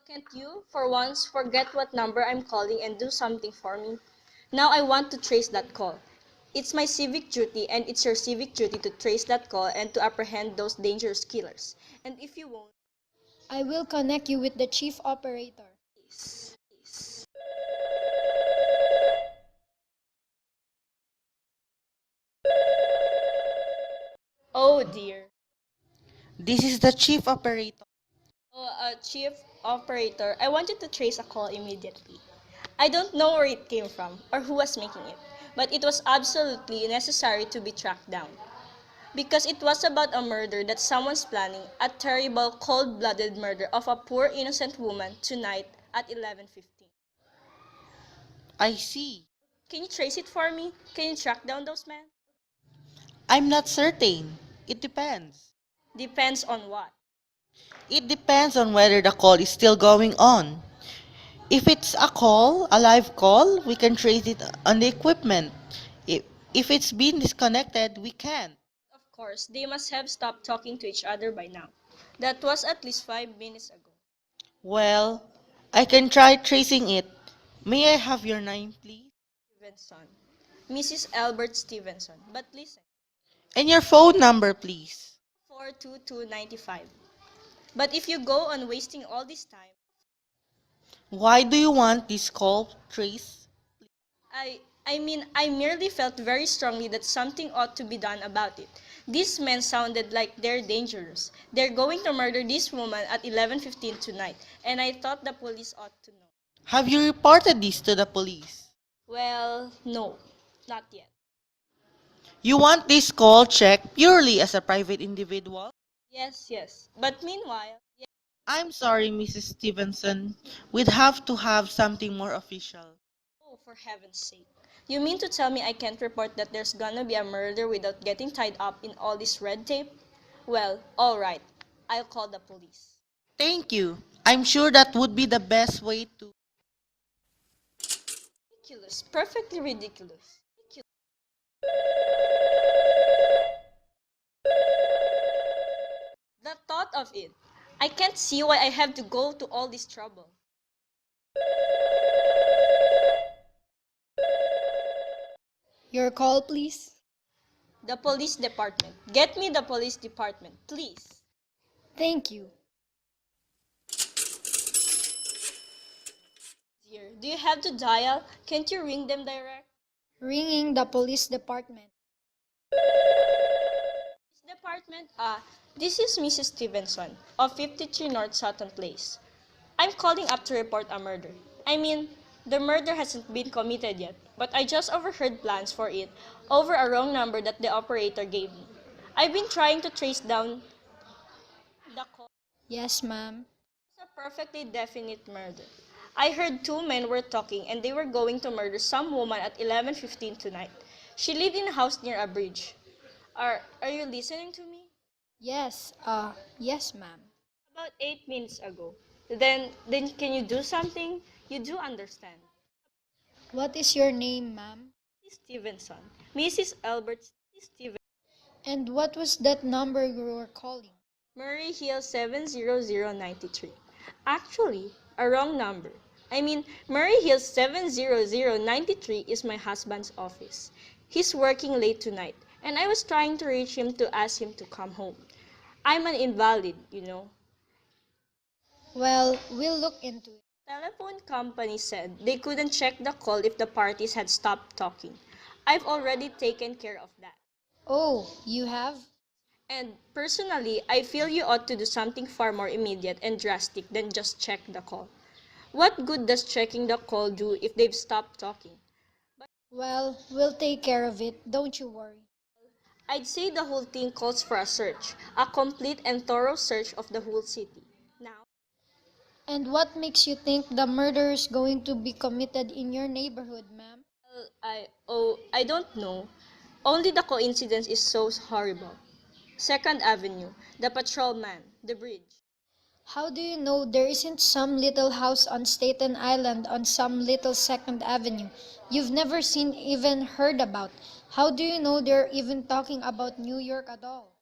Can't you, for once, forget what number I'm calling and do something for me? Now I want to trace that call. It's my civic duty, and it's your civic duty to trace that call and to apprehend those dangerous killers. And if you won't, I will connect you with the chief operator. please. Oh dear. This is the chief operator. Oh, chief operator, I want you to trace a call immediately. I don't know where it came from or who was making it, but it was absolutely necessary to be tracked down. Because it was about a murder that someone's planning, a terrible, cold-blooded murder of a poor innocent woman tonight at 11:15. I see. Can you trace it for me? Can you track down those men? I'm not certain. It depends. Depends on what. It depends on whether the call is still going on. If it's a live call, we can trace it on the equipment. If, if it's been disconnected, we can't. Of course, they must have stopped talking to each other by now. That was at least 5 minutes ago. Well, I can try tracing it. May I have your name, please? Stevenson. Mrs. Albert Stevenson. But listen, And your phone number, please. 42295. But if you go on wasting all this time, Why do you want this call traced? I merely felt very strongly that something ought to be done about it. These men sounded like they're dangerous. They're going to murder this woman at 11:15 tonight, and I thought the police ought to know. Have you reported this to the police? Well, no, not yet. You want this call checked purely as a private individual? Yes. But meanwhile, I'm sorry, Mrs. Stevenson. We'd have to have something more official. oh, for heaven's sake. You mean to tell me I can't report that there's gonna be a murder without getting tied up in all this red tape? Well, all right. I'll call the police. Thank you. I'm sure that would be the best way to. Ridiculous. Perfectly ridiculous. The thought of it. I can't see why I have to go to all this trouble. Your call, please. The police department. Get me the police department, please. Thank you. Dear, do you have to dial? Can't you ring them direct? Ringing the police department. Police department? This is Mrs. Stevenson of 53 North Sutton Place. I'm calling up to report a murder. The murder hasn't been committed yet, but I just overheard plans for it over a wrong number that the operator gave me. I've been trying to trace down the call. Yes, ma'am. It's a perfectly definite murder. I heard two men were talking and they were going to murder some woman at 11:15 tonight. She lived in a house near a bridge. Are you listening to me? Yes, yes, ma'am. About 8 minutes ago. Then can you do something? You do understand. What is your name, ma'am? Mrs. Stevenson. Mrs. Albert Stevenson. And what was that number you were calling? Murray Hill 70093. Actually, a wrong number. Murray Hill 70093 is my husband's office. He's working late tonight, and I was trying to reach him to ask him to come home. I'm an invalid, you know. Well, we'll look into it. Telephone company said they couldn't check the call if the parties had stopped talking. I've already taken care of that. Oh, you have? And personally, I feel you ought to do something far more immediate and drastic than just check the call. What good does checking the call do if they've stopped talking? Well, we'll take care of it. Don't you worry. I'd say the whole thing calls for a search, a complete and thorough search of the whole city. Now, And what makes you think the murder is going to be committed in your neighborhood, ma'am? I don't know. Only the coincidence is so horrible. 2nd Avenue, the patrolman, the bridge. How do you know there isn't some little house on Staten Island on some little 2nd Avenue you've never seen even heard about? How do you know they're even talking about New York at all?